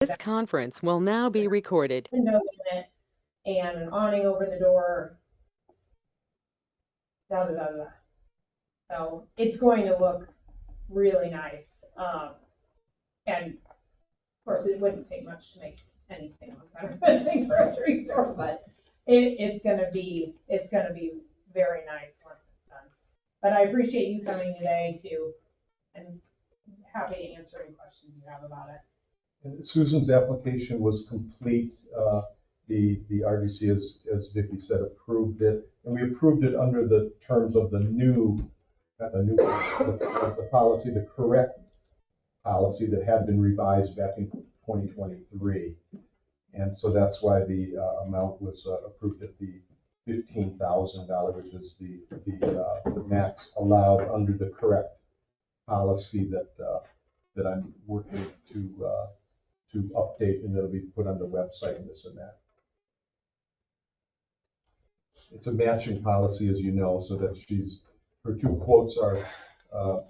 This conference will now be recorded. Window in it and an awning over the door. So it's going to look really nice. And of course, it wouldn't take much to make anything look better than a grocery store, but it's going to be very nice once it's done. But I appreciate you coming today too, and happy to answer any questions you have about it. And Susan's application was complete. The RDC, as Vicki said, approved it, and we approved it under the terms of the policy, the correct policy that had been revised back in 2023. And so that's why the amount was approved at the $15,000, which is the max allowed under the correct policy that I'm working to update, and that'll be put on the website and this and that. It's a matching policy, as you know, so that her two quotes are,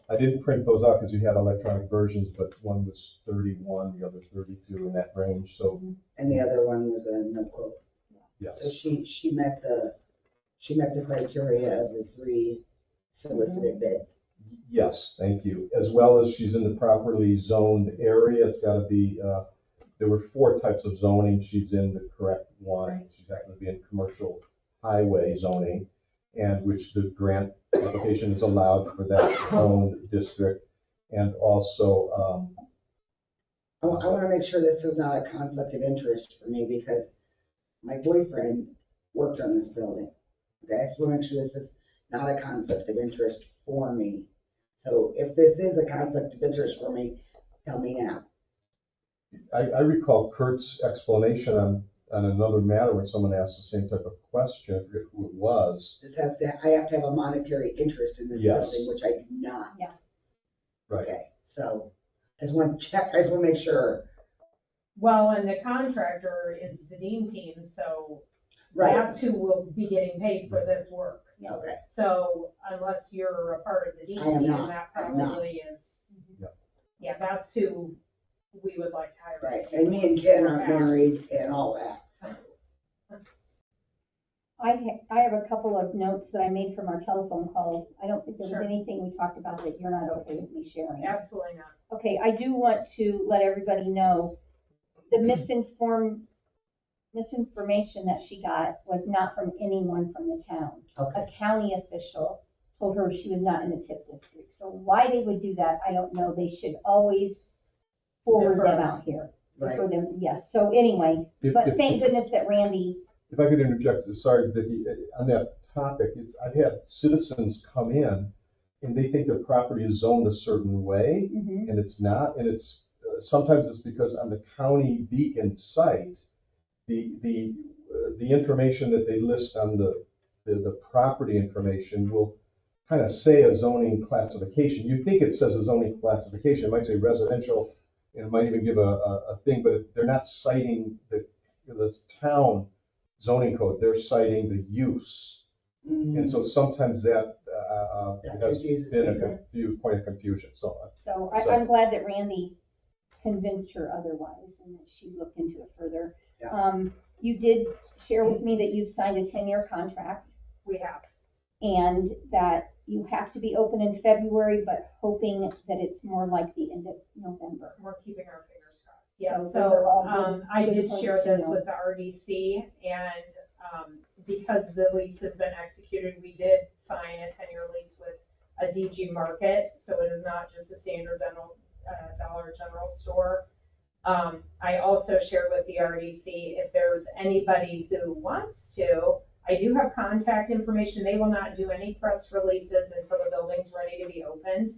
I didn't print those out because you had electronic versions, but one was 31, the other 32, in that range. So, and the other one was a no quote. Yes. So she met the criteria of the 3 solicited bids. Yes, thank you. As well as she's in the properly zoned area. It's got to be. There were 4 types of zoning. She's in the correct one. Right. She's happened to be in commercial highway zoning, and which the grant application is allowed for that zone district. And also, I want to make sure this is not a conflict of interest for me, because my boyfriend worked on this building. Okay, so we'll make sure this is not a conflict of interest for me. So if this is a conflict of interest for me, tell me now. I recall Kurt's explanation on another matter when someone asked the same type of question. I forget who it was. I have to have a monetary interest in this building, which I do not. Yeah. Right. Okay, so I just want to make sure. Well, and the contractor is the Dean team, so that's who will be getting paid for this work. Okay. So unless you're a part of the Dean team, that probably is. Yeah, that's who we would like to hire. Right, and me and Ken aren't married and all that. I have a couple of notes that I made from our telephone call. I don't think there was anything we talked about that you're not okay with me sharing. Absolutely not. Okay, I do want to let everybody know the misinformation that she got was not from anyone from the town. Okay. A county official told her she was not in the TIF district. So why they would do that, I don't know. They should always forward them out here. Right. For them, yes. So anyway, but thank goodness that Randy. If I could interject, sorry, Vicki, on that topic, I've had citizens come in and they think their property is zoned a certain way, and it's not, and it's sometimes it's because on the county beacon site, the information that they list on the property information will kind of say a zoning classification. You think it says a zoning classification, it might say residential, and it might even give a thing, but they're not citing the town zoning code, they're citing the use. And so sometimes that has been a point of confusion. So I'm glad that Randy convinced her otherwise and that she looked into it further. Yeah. You did share with me that you've signed a 10-year contract. We have. And that you have to be open in February, but hoping that it's more like the end of November. We're keeping our fingers crossed. Yeah, so I did share this with the RDC, and because the lease has been executed, we did sign a 10-year lease with a DG Market, so it is not just a standard Dollar General store. I also shared with the RDC, if there's anybody who wants to, I do have contact information. They will not do any press releases until the building's ready to be opened.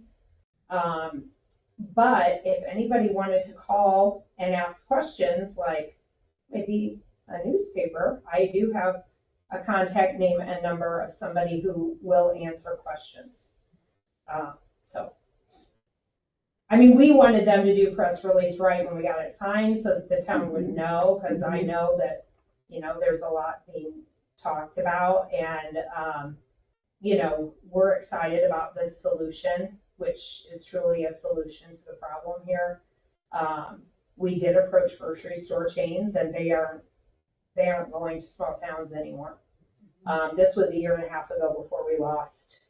But if anybody wanted to call and ask questions, like maybe a newspaper, I do have a contact name and number of somebody who will answer questions. So, I mean, we wanted them to do press release right when we got it signed so that the town would know, because I know that, there's a lot being talked about, and, we're excited about this solution, which is truly a solution to the problem here. We did approach grocery store chains and they aren't going to small towns anymore. This was a year and a half ago before we lost,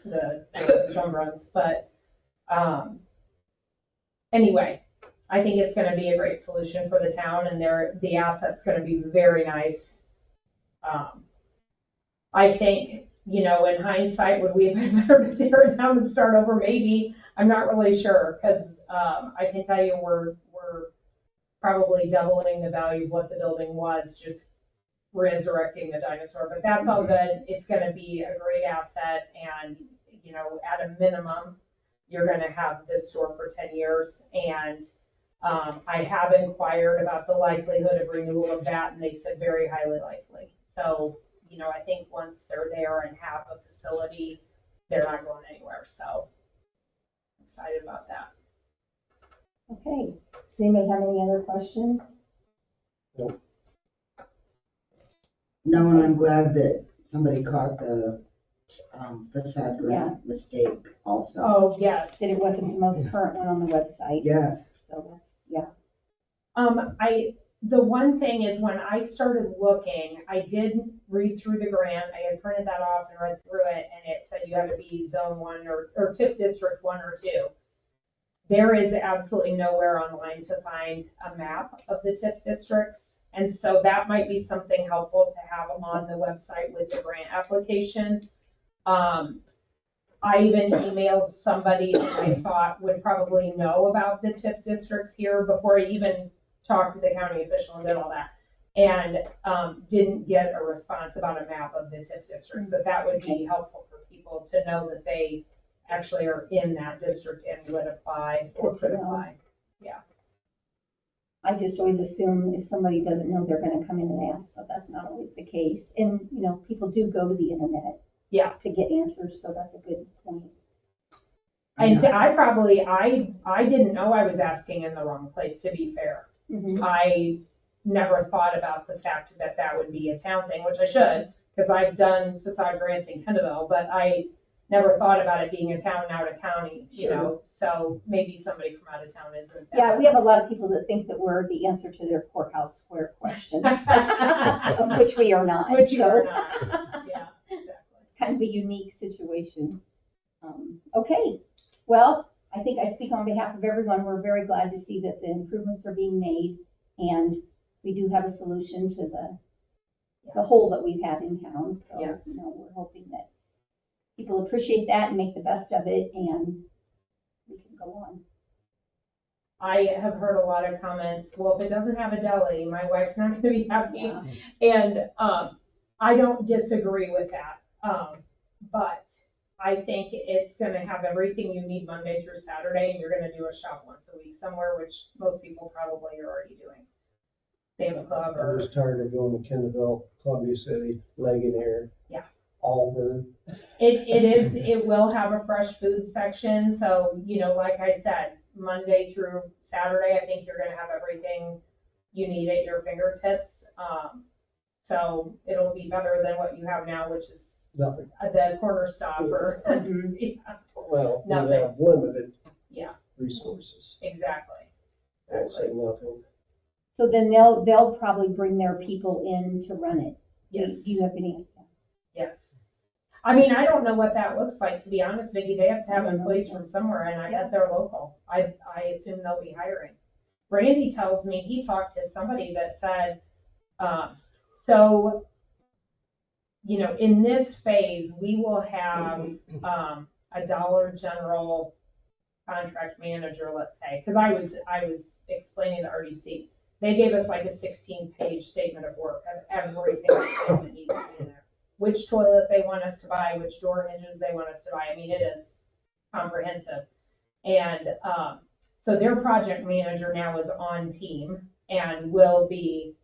the zone runs, but, anyway, I think it's gonna be a great solution for the town and the asset's gonna be very nice. I think, you know, in hindsight, would we have been better to tear it down and start over? Maybe. I'm not really sure, because, I can tell you we're probably doubling the value of what the building was, just resurrecting the dinosaur, but that's all good. It's gonna be a great asset and, you know, at a minimum, you're gonna have this store for 10 years. And I have inquired about the likelihood of renewal of that and they said very highly likely. So, you know, I think once they're there and have a facility, they're not going anywhere. So I'm excited about that. Okay, does anybody have any other questions? No, and I'm glad that somebody caught the facade grant mistake also. Oh, yes. That it wasn't the most current one on the website. Yes. So that's, yeah. The one thing is when I started looking, I did read through the grant. I had printed that off and read through it, and it said you had to be zone 1 or TIF district 1 or 2. There is absolutely nowhere online to find a map of the TIF districts. And so that might be something helpful to have on the website with the grant application. I even emailed somebody that I thought would probably know about the TIF districts here before I even talked to the county official and did all that. And didn't get a response about a map of the TIF districts, but that would be helpful for people to know that they actually are in that district and would apply or could apply. Yeah. I just always assume if somebody doesn't know, they're gonna come in and ask, but that's not always the case. And, you know, people do go to the internet. Yeah. To get answers, so that's a good point. And I didn't know I was asking in the wrong place, to be fair. Mm-hmm. I never thought about the fact that that would be a town thing, which I should, because I've done facade grants in Kendallville, but I never thought about it being a town, not a county, you know, so maybe somebody from out of town isn't. Yeah, we have a lot of people that think that we're the answer to their courthouse square questions, of which we are not. Which you are not, yeah, exactly. It's kind of a unique situation. Okay, well, I think I speak on behalf of everyone. We're very glad to see that the improvements are being made, and we do have a solution to the hole that we've had in town. So, yes. You know, we're hoping that people appreciate that and make the best of it, and we can go on. I have heard a lot of comments, well, if it doesn't have a deli, my wife's not gonna be happy. Yeah. And I don't disagree with that. But I think it's gonna have everything you need Monday through Saturday, and you're gonna do a shop once a week somewhere, which most people probably are already doing. Sam's Club I'm or, just tired of going to Kendallville, Columbia City, Ligonier. Yeah. Auburn. it will have a fresh food section. So, you know, like I said, Monday through Saturday, I think you're gonna have everything you need at your fingertips. So it'll be better than what you have now, which is Nothing. the corner stop or, yeah, Well, we Nothing. have limited yeah, resources. exactly. I would say nothing. So then they'll probably bring their people in to run it. Yes. Do you have any? Yes. I mean, I don't know what that looks like, to be honest, Vicki. They have to have employees from somewhere, and I bet they're local. I assume they'll be hiring. Randy tells me he talked to somebody that said, so, you know, in this phase, we will have a Dollar General contract manager, let's say, because I was explaining the RDC. They gave us like a 16-page statement of work of every single thing that needs to be in there. Which toilet they want us to buy, which door hinges they want us to buy. I mean, it is comprehensive. And so their project manager now is on team and will be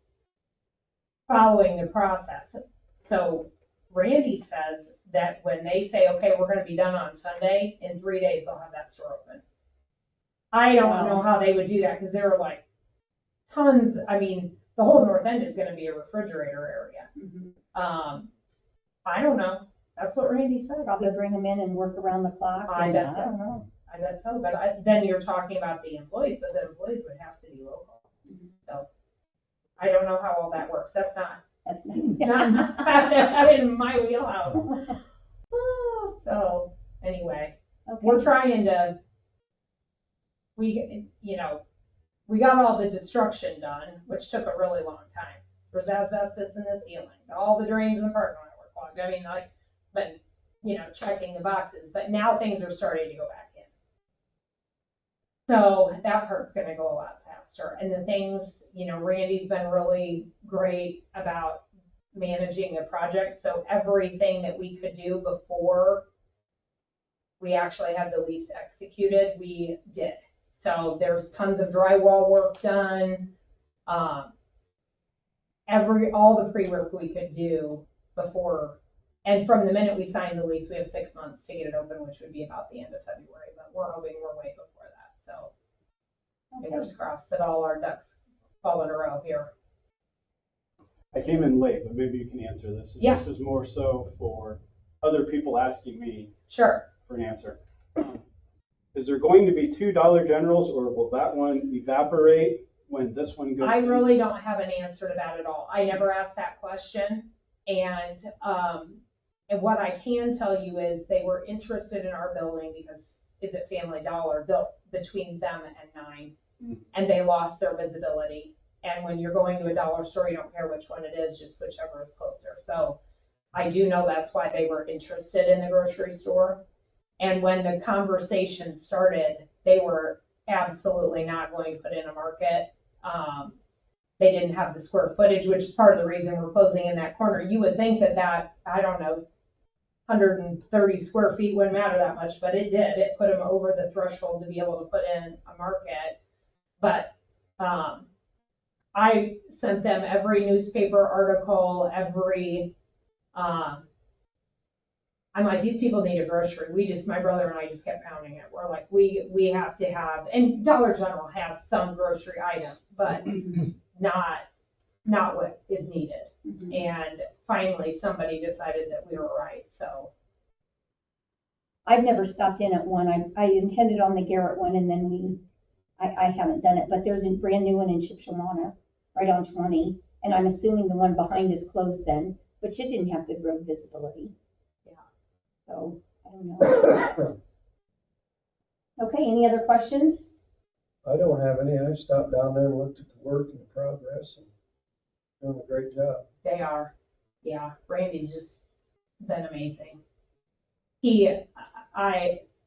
following the process. So Randy says that when they say, okay, we're going to be done on Sunday, in 3 days they'll have that store open. I don't know how they would do that because there are like tons. I mean, the whole north end is going to be a refrigerator area. Mm-hmm. I don't know. That's what Randy said. Probably bring them in and work around the clock. I bet so. I don't know. I bet so, but then you're talking about the employees, but the employees would have to be local. So I don't know how all that works. That's not not in my wheelhouse. Oh, so anyway, we're Okay, trying to, we got all the destruction done, which took a really long time. There's asbestos in the ceiling, all the drains in the parking lot were clogged. I mean, like, but, checking the boxes, but now things are starting to go back in. So that part's gonna go a lot faster. And the things, Randy's been really great about managing the project. So everything that we could do before we actually had the lease executed, we did. So there's tons of drywall work done. All the pre-work we could do before, and from the minute we signed the lease, we have 6 months to get it open, which would be about the end of February, but we're hoping we're way before that. So fingers crossed that all our ducks fall in a row here. I came in late, but maybe you can answer this. Yeah. This is more so for other people asking me Sure. for an answer. Is there going to be $2 Generals, or will that one evaporate when this one goes? I in? really don't have an answer to that at all. I never asked that question. And what I can tell you is they were interested in our building because is it Family Dollar built between them and 9, and they lost their visibility. And when you're going to a dollar store, you don't care which one it is, just whichever is closer. So I do know that's why they were interested in the grocery store. And when the conversation started, they were absolutely not going to put in a market. They didn't have the square footage, which is part of the reason we're closing in that corner. You would think that, I don't know, 130 square feet wouldn't matter that much, but it did. It put them over the threshold to be able to put in a market. But I sent them every newspaper article, I'm like, these people need a grocery. My brother and I just kept pounding it. We're like, we have to have, and Dollar General has some grocery items, but not what is needed. And finally, somebody decided that we were right, so. I've never stopped in at one. I intended on the Garrett one, and then I haven't done it, but there's a brand new one in Shipshamana, right on 20, and I'm assuming the one behind is closed then, but it didn't have good road visibility. Yeah. So, I don't know. Okay, any other questions? I don't have any. I stopped down there and looked at the work and the progress and doing a great job. They are, yeah. Randy's just been amazing.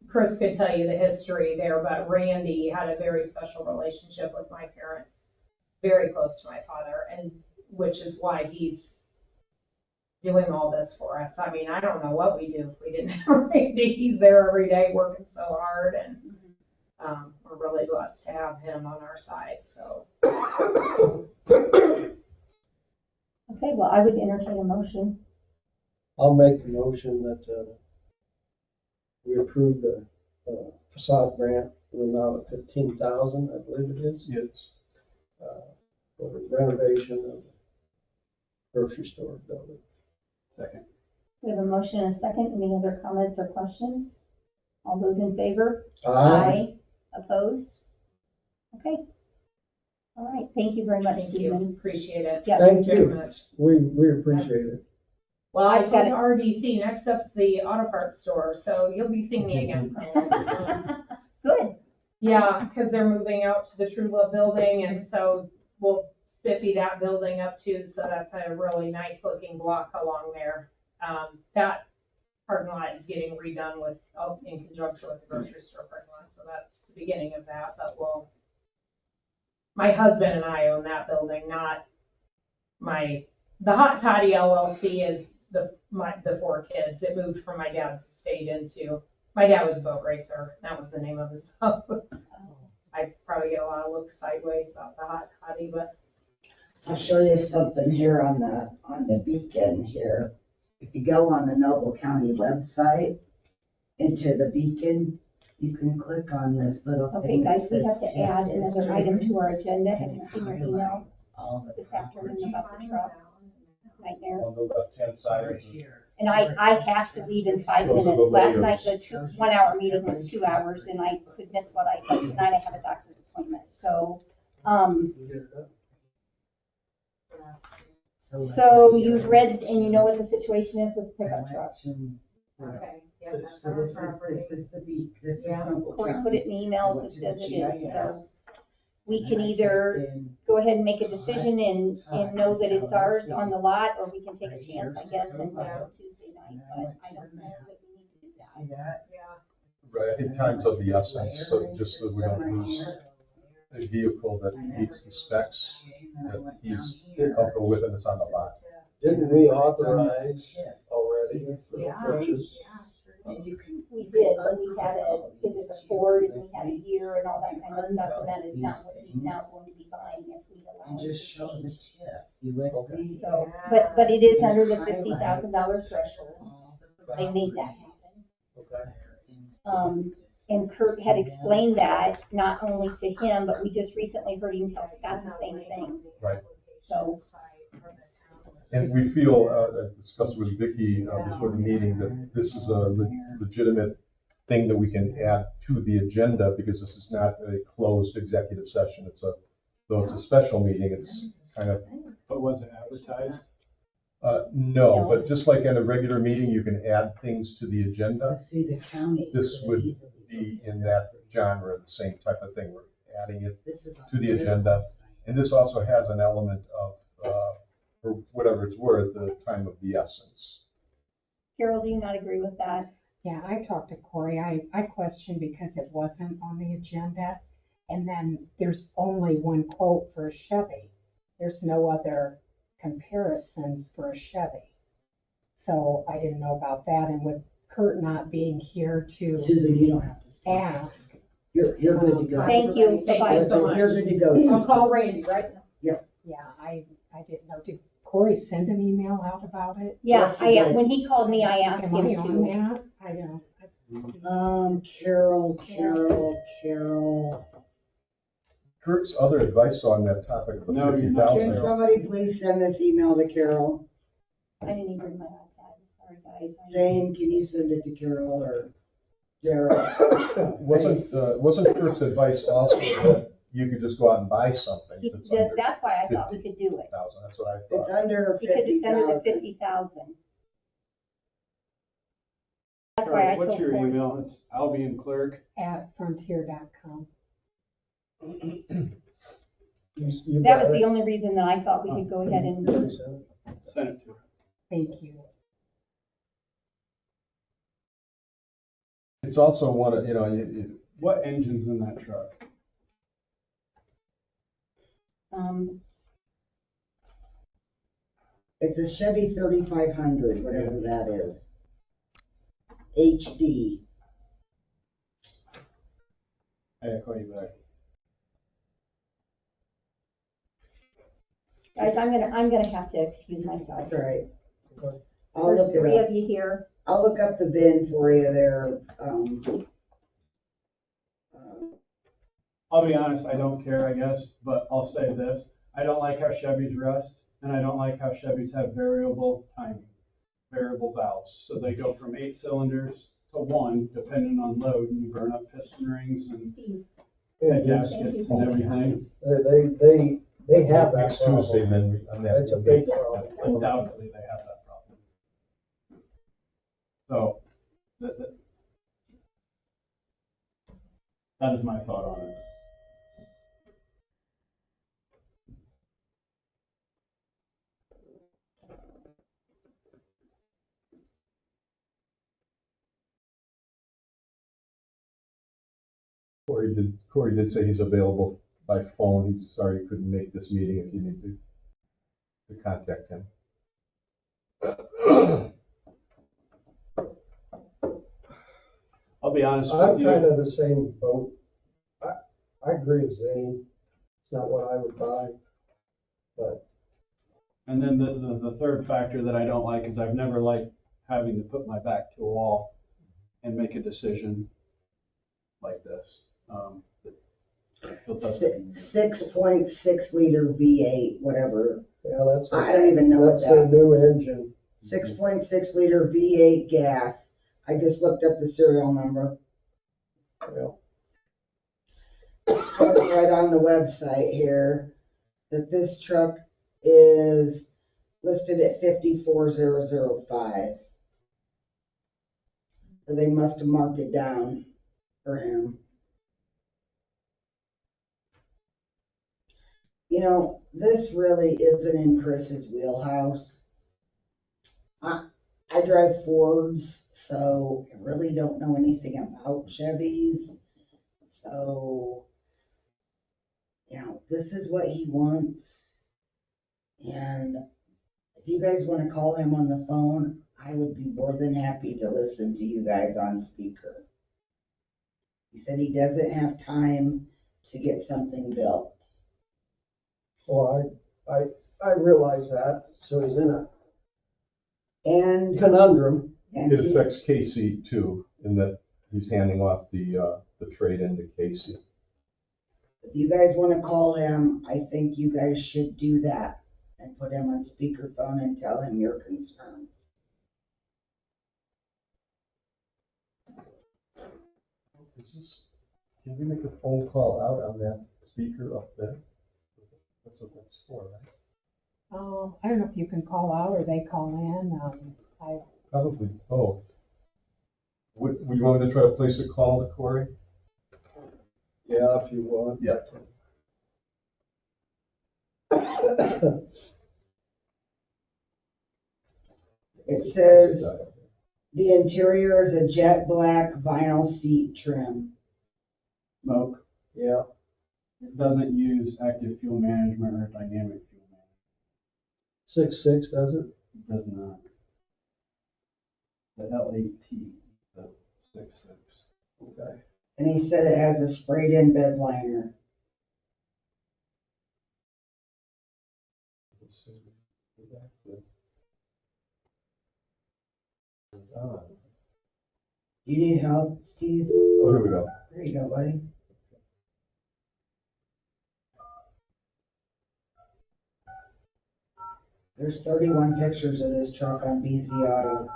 Chris could tell you the history there, but Randy had a very special relationship with my parents, very close to my father, and which is why he's doing all this for us. I mean, I don't know what we do if we didn't have Randy. He's there every day working so hard, and we're really blessed to have him on our side. So. Okay, well, I would entertain a motion. I'll make the motion that we approve the facade grant for an amount of $15,000, I believe it is. Yes. For the renovation of the grocery store building. Second. We have a motion and a second. Any other comments or questions? All those in favor? Opposed? Okay. All right, thank you very much, Thank Susan. you. Appreciate it. Yeah. Thank Very you. much. We appreciate it. Well, I I've told got RDC, next up's the auto parts store, so you'll be seeing me again. Good. Yeah, because they're moving out to the True Love building, and so we'll spiffy that building up too, so that's a really nice looking block along there. That parking lot is getting redone in conjunction with the grocery store parking lot, so that's the beginning of that, but my husband and I own that building, not the Hot Toddy LLC is the 4 kids. It moved from my dad's estate into, my dad was a boat racer. That was the name of his boat. I probably get a lot of looks sideways about the Hot Toddy, but. I'll show you something here on the beacon here. If you go on the Noble County website into the beacon, you can click on this little Okay, thing that guys, we says have to TIF add another district, item to our agenda. Have and you it seen your email highlights all the this afternoon property about the truck? Right there. On the left-hand side of right the. here. And I have to leave in 5 Those are the minutes. Last night, layers. the 1 hour meeting was 2 hours and I could miss what I, but tonight I have a doctor's appointment. So, so you've read and you know what the situation is with the pickup truck. Okay, yeah, that's So our this property. is the beat, this is Yeah. Humboldt Corey County. put it in the email just as it is, so we can either go ahead and make a decision and know that it's ours on the lot, or we can take a chance, I guess, and wait till Tuesday night, but I don't know that we need to do See that. that? Yeah. Right, I think time's of the essence, so just so that we don't lose a vehicle that meets the specs that he's comfortable with and it's on the lot. Didn't we authorize already the Yeah. purchase? And you can. We did, but we had it was a Ford, and we had a year and all that kind of stuff, and that is not what he's now going to be buying if we allow And it just to show the change. tip. You with me? So, but it is under the $50,000 threshold. They made that happen. Okay. And Kurt had explained that, not only to him, but we just recently heard him tell Scott the same thing. Right. So, And we feel, I discussed with Vicky before the meeting, that this is a legitimate thing that we can add to the agenda, because this is not a closed executive session. Though it's a special meeting, it's kind of, But was it advertised? no, but just like in a regular meeting, you can add things to the So agenda. see the county. This would be in that genre, the same type of thing. We're adding it This is to the agenda. And this also has an element of, for whatever it's worth, the time of the essence. Carol, do you not agree with that? Yeah, I talked to Corey. I questioned because it wasn't on the agenda. And then there's only one quote for a Chevy. There's no other comparisons for a Chevy. So I didn't know about that. And with Kurt not being here to Susan, you don't have to speak. ask, You're good to go. Thank you. Thank Bye-bye. you so much. You're good to go. I'll Susan. call Randy, right? yeah, I didn't know. Did Corey send an email out about it? Yeah, Yes, you did. when he called me, I asked Am him I on to. that? I don't. Carol. Kurt's other advice on that topic of the No, you're not. Can 50,000. somebody please send this email to Carol? I didn't even bring my iPad, sorry guys. Zane, can you send it to Carol or Jared? Wasn't Kurt's advice also that you could just go out and buy something that's under That's why I thought we could do it, 50,000? That's what I It's thought. under because it's under the 50,000. 50,000. That's why I What's told your Corey. email? It's Albion Clerk. At frontier.com. You That was got the it? only reason that I thought we could go ahead and, You sent it? Send it to her. Thank you. It's also one of, What engine's in that truck? It's a Chevy 3500, whatever that is. HD. I'll call you back. guys, I'm gonna have to excuse myself. That's all right. I'll There's look it three up. of you here. I'll look up the VIN for you there. I'll be honest, I don't care, I guess, but I'll say this. I don't like how Chevys rust, and I don't like how Chevys have variable timing, variable valves. So they go from 8 cylinders to 1, depending on load, and you burn up piston rings and Steve, head It's- gaskets and everything. They have that Next Tuesday, problem. then on that. It's a big problem. Undoubtedly, they have that problem. So, that is my thought on it. Corey did say he's available by phone. He's sorry he couldn't make this meeting if you need to contact him. I'll be honest I'm with kind you. of the same boat. I agree with Zane. It's not what I would buy, but And then the third factor that I don't like is I've never liked having to put my back to a wall and make a decision like this. It feels doesn't- 6.6 liter V8, whatever. yeah, I don't even know what that's their that. new engine. 6.6 liter V8 gas. I just looked up the serial number. Well, Says right on the website here that this truck is listed at 54,005. So they must have marked it down for him. You know, this really isn't in Chris's wheelhouse. I drive Fords, so I really don't know anything about Chevys. So, you know, this is what he wants. And if you guys want to call him on the phone, I would be more than happy to listen to you guys on speaker. He said he doesn't have time to get something built. well, I realize that, so he's in a And, conundrum. and It he- affects Casey too, in that he's handing off the trade-in to Casey. if you guys want to call him, I think you guys should do that and put him on speakerphone and tell him your concerns. Can we make a phone call out on that speaker up there? That's what that's for, right? I don't know if you can call out or they call in. Probably both. Would you want me to try to place a call to Corey? Yeah, if you want. Yeah. It says the interior is a jet black vinyl seat trim. Smoke, Yeah, it doesn't use active fuel management or dynamic fuel management. 6.6 does it? It does not. The L8T, the 6.6. Okay. And he said it has a sprayed in bed liner. You need help, Steve? Oh, here we go. There you go, buddy. There's 31 pictures of this truck on BZ Auto.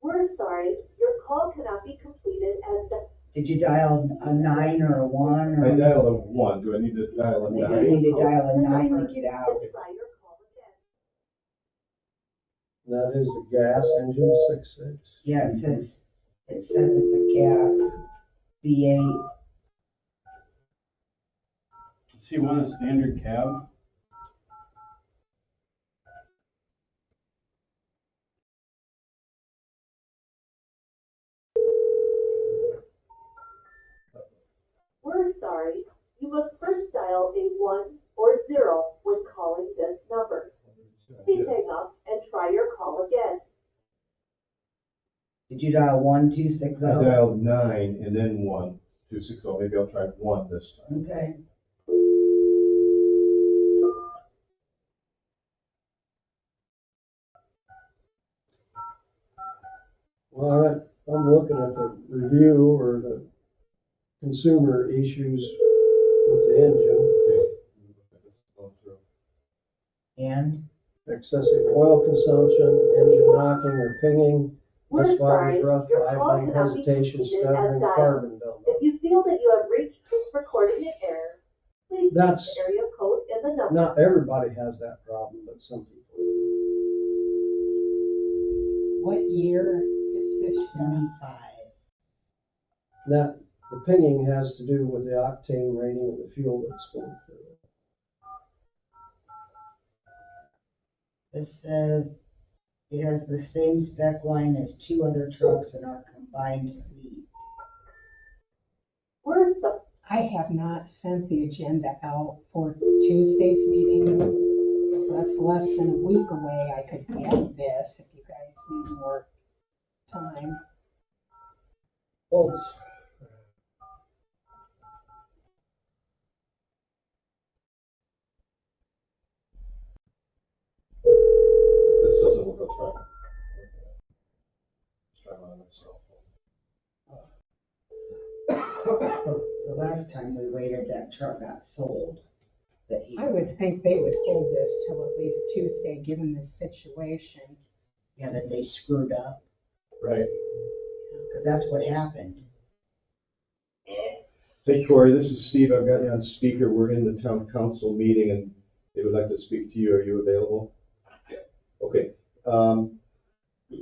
We're sorry, your call cannot be completed as the. Did you dial a 9 or a 1? I Or dialed a 1. Do I need to dial a maybe 9? you need to dial a 9 to get out. Try your call again. That is a gas engine, 6.6. Yeah, it says it's a gas V8. Does he want a standard cab? We're sorry, you must first dial a 1 or 0 when calling this number. Please hang up and try your call again. Did you dial 1260? I dialed 9 and then 1, 260. Maybe I'll try 1 this time. Okay. All right, I'm looking at the review or the consumer issues with the engine. And Excessive oil consumption, engine knocking or pinging, We're misfires, sorry, rough your call idling, cannot be hesitation, completed stuttering, as dialed. carbon buildup. If you feel that you have reached this recording in error, please use That's- the area code and the number. Not everybody has that problem, but some people. What year is this? 25. That, the pinging has to do with the octane rating of the fuel that's going through it. This says it has the same spec line as 2 other trucks in our combined fleet. We're sorry. I have not sent the agenda out for Tuesday's meeting, so that's less than a week away. I could get this if you guys need more time. Well, it's- This doesn't work. I'll try. Let's try mine on my cell phone. The last time we waited, that truck got sold. that he, I would think they would hold this till at least Tuesday, given the situation. yeah, that they screwed up, Right. because that's what happened. Hey Corey, this is Steve. I've got you on speaker. We're in the town council meeting and they would like to speak to you. Are you available? Yeah. Okay.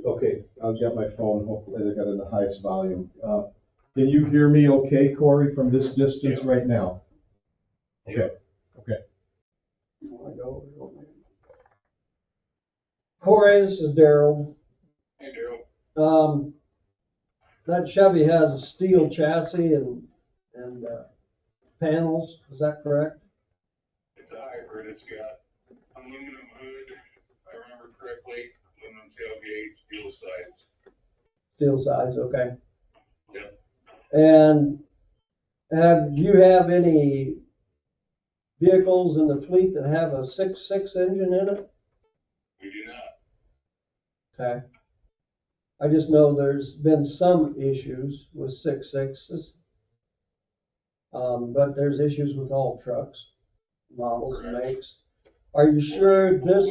Okay, I've got my phone. Hopefully I got it in the highest volume. Can you hear me okay, Corey, from this distance right now? Okay. Okay. Corey, this is Daryl. Hey, Daryl. That Chevy has a steel chassis and panels, is that correct? It's a hybrid. It's got aluminum hood, if I remember correctly, aluminum tailgate, steel sides. Steel sides, okay. Yep. And do you have any vehicles in the fleet that have a 6.6 engine in it? We do not. Okay. I just know there's been some issues with 6.6s. But there's issues with all trucks, models and Correct. makes. Are you sure this?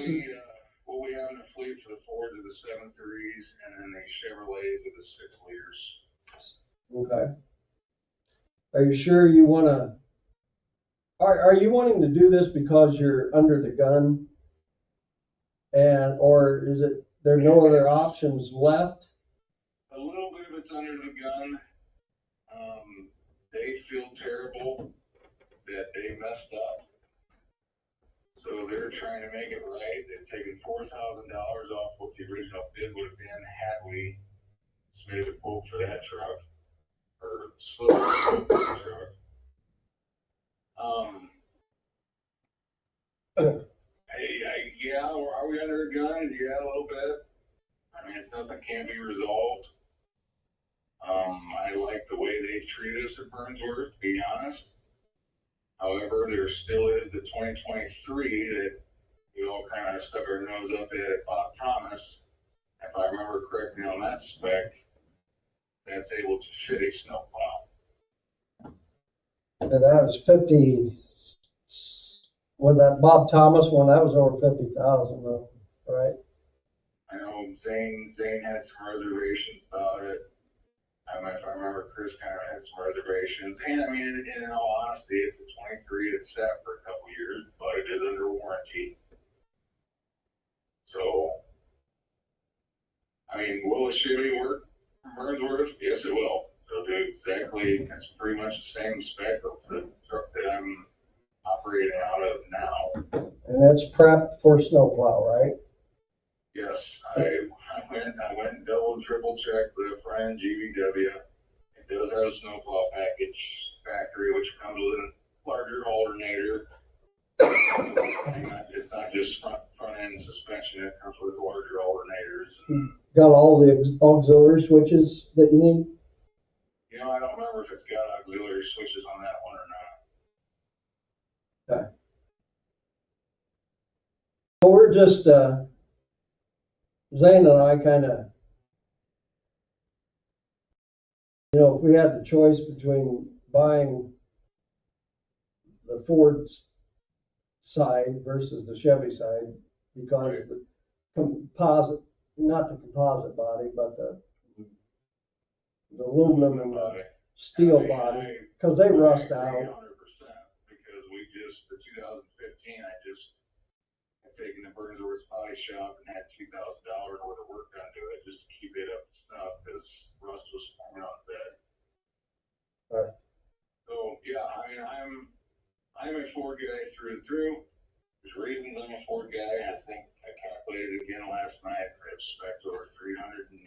What we have in the fleet for the Fords are the 7.3s and then the Chevrolets with the 6 liters. Okay. Are you sure you wanna, are you wanting to do this because you're under the gun? And, or is it, there are no other options left? A little bit of it's under the gun. They feel terrible that they messed up. So they're trying to make it right. They've taken $4,000 off what the original bid would have been had we submitted a quote for that truck, or split the truck. Yeah, are we under a gun? Yeah, a little bit. I mean, it's nothing can't be resolved. I like the way they've treated us at Burnsworth, to be honest. However, there still is the 2023 that we all kind of stuck our nose up at Bob Thomas. If I remember correctly on that spec, that's able to fit a snowplow. And that was 50, with that Bob Thomas one, that was over 50,000 though, right? I know Zane had some reservations about it. If I remember, Chris kind of had some reservations. And I mean, in all honesty, it's a 23 that's sat for a couple years, but it is under warranty. So, I mean, will a Chevy work from Burnsworth? Yes, it will. It'll do exactly, it's pretty much the same spec of the truck that I'm operating out of now. And it's prepped for snowplow, right? Yes, I went and double and triple checked with a friend, GVW. It does have a snowplow package factory, which comes with a larger alternator. It's not just front end suspension, it comes with larger alternators. Got all the auxiliary switches that you need? You know, I don't remember if it's got auxiliary switches on that one or not. Okay. Well, we're just, Zane and I kind of, you know, if we had the choice between buying the Ford side versus the Chevy side, because of the composite, not the composite body, but the aluminum and the steel body, because they rust out. 100%, because the 2015, I just have taken the Burnsworth body shop and had $2,000 worth of work done to it just to keep it up to snuff because rust was forming on the bed. Right. So yeah, I mean, I'm a Ford guy through and through. There's reasons I'm a Ford guy. I think I calculated again last night. I've spec'd over 385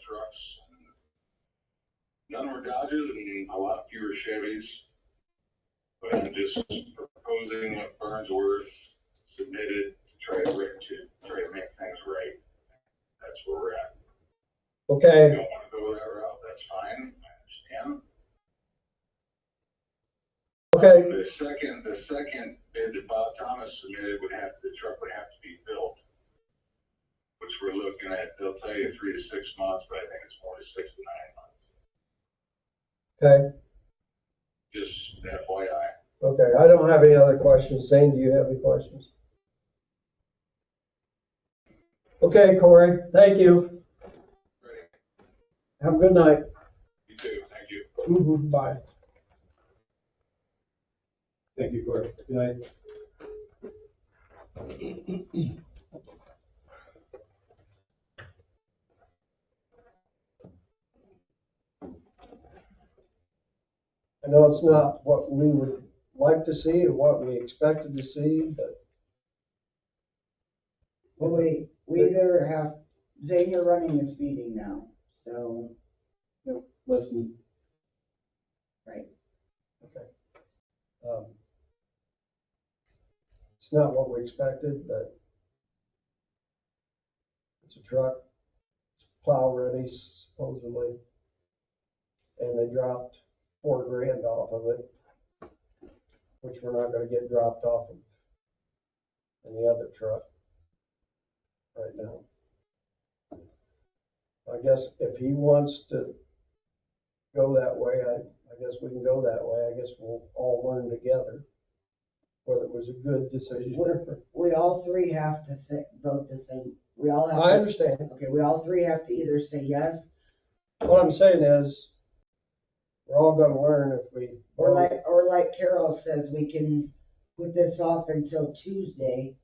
trucks. None were Dodges and a lot fewer Chevys. But I'm just proposing what Burnsworth submitted to try to make things right. That's where we're at. If Okay. you don't want to go that route, that's fine. I understand. Okay. The second bid that Bob Thomas submitted the truck would have to be built, which we're looking at. They'll tell you 3 to 6 months, but I think it's more to 6 to 9 months. Okay. Just FYI. Okay, I don't have any other questions. Zane, do you have any questions? Okay, Corey, thank you. Ready? Have a good night. You too, thank you. Bye. Thank you, Corey. Good night. I know it's not what we would like to see or what we expected to see, but Well, we either have, Zane, you're running this meeting now, so, Listening. right. okay. It's not what we expected, but it's a truck. It's plow ready supposedly. And they dropped $4,000 off of it, which we're not gonna get dropped off of any other truck right now. I guess if he wants to go that way, I guess we can go that way. I guess we'll all learn together whether it was a good decision. We all three have to vote the same, we all have to. I understand. Okay, we all three have to either say yes, What I'm saying is, we're all gonna learn if we. or like Carol says, we can put this off until Tuesday.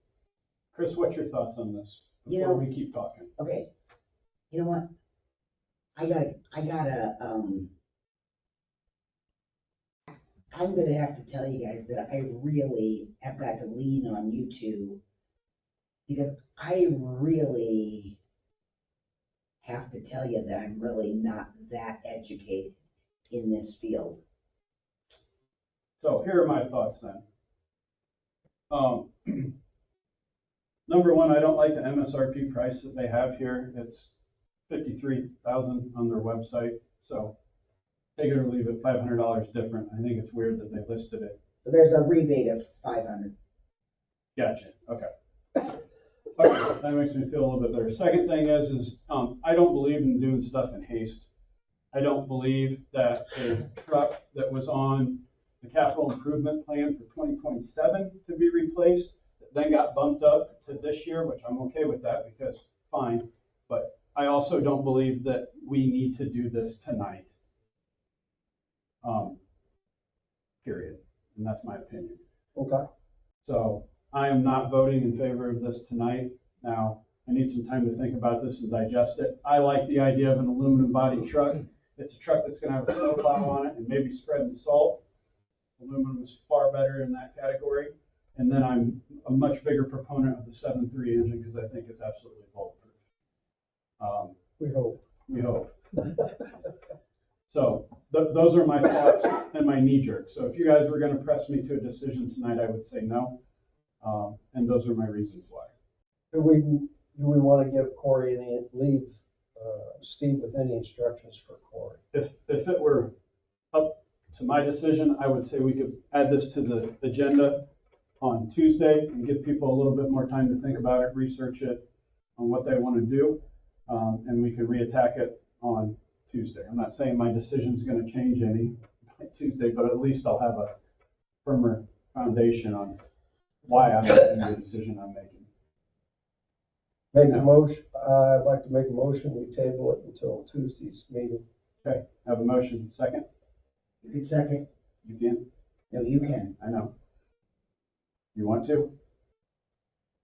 Chris, what's your thoughts on this? You Before know- we keep talking. Okay, you know what? I gotta, I'm gonna have to tell you guys that I really have got to lean on you two, because I really have to tell you that I'm really not that educated in this field. So here are my thoughts then. Number one, I don't like the MSRP price that they have here. It's 53,000 on their website. So take it or leave it, $500 different. I think it's weird that they listed it. So there's a rebate of 500. Gotcha. Okay. Okay, that makes me feel a little bit better. Second thing is I don't believe in doing stuff in haste. I don't believe that a truck that was on the capital improvement plan for 2027 to be replaced, that then got bumped up to this year, which I'm okay with that because fine. But I also don't believe that we need to do this tonight. Period. And that's my opinion. Okay. So I am not voting in favor of this tonight. Now, I need some time to think about this and digest it. I like the idea of an aluminum body truck. It's a truck that's gonna have a snowplow on it and maybe spreading salt. Aluminum is far better in that category. And then I'm a much bigger proponent of the 7.3 engine because I think it's absolutely bulletproof. We hope. We hope. So those are my thoughts and my knee jerk. So if you guys were gonna press me to a decision tonight, I would say no. And those are my reasons why. Do we want to give Corey leave Steve with any instructions for Corey? If it were up to my decision, I would say we could add this to the agenda on Tuesday and give people a little bit more time to think about it, research it on what they want to do, and we could reattack it on Tuesday. I'm not saying my decision's going to change any by Tuesday, but at least I'll have a firmer foundation on why I'm making the decision I'm making. Make a motion, I'd like to make a motion, we table it until Tuesday's meeting. Okay, have a motion. Second? You can second. You can? No, you can. I know. You want to?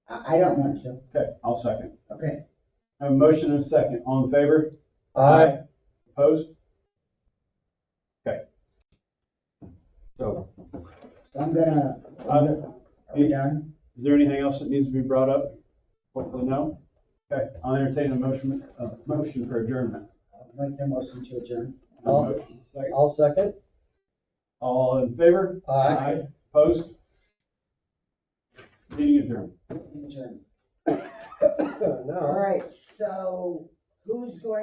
I don't want to. Okay, I'll second. Okay. I have a motion and a second. All in favor? Aye. Opposed? Okay. So, So I'm gonna, are we done? is there anything else that needs to be brought up? Hopefully no. Okay, I'll entertain a motion for adjournment. I'll make the motion to adjourn. Second. I'll second. All in favor? Aye. Opposed? Meeting adjourned. Adjourn. Now. All right, so who's going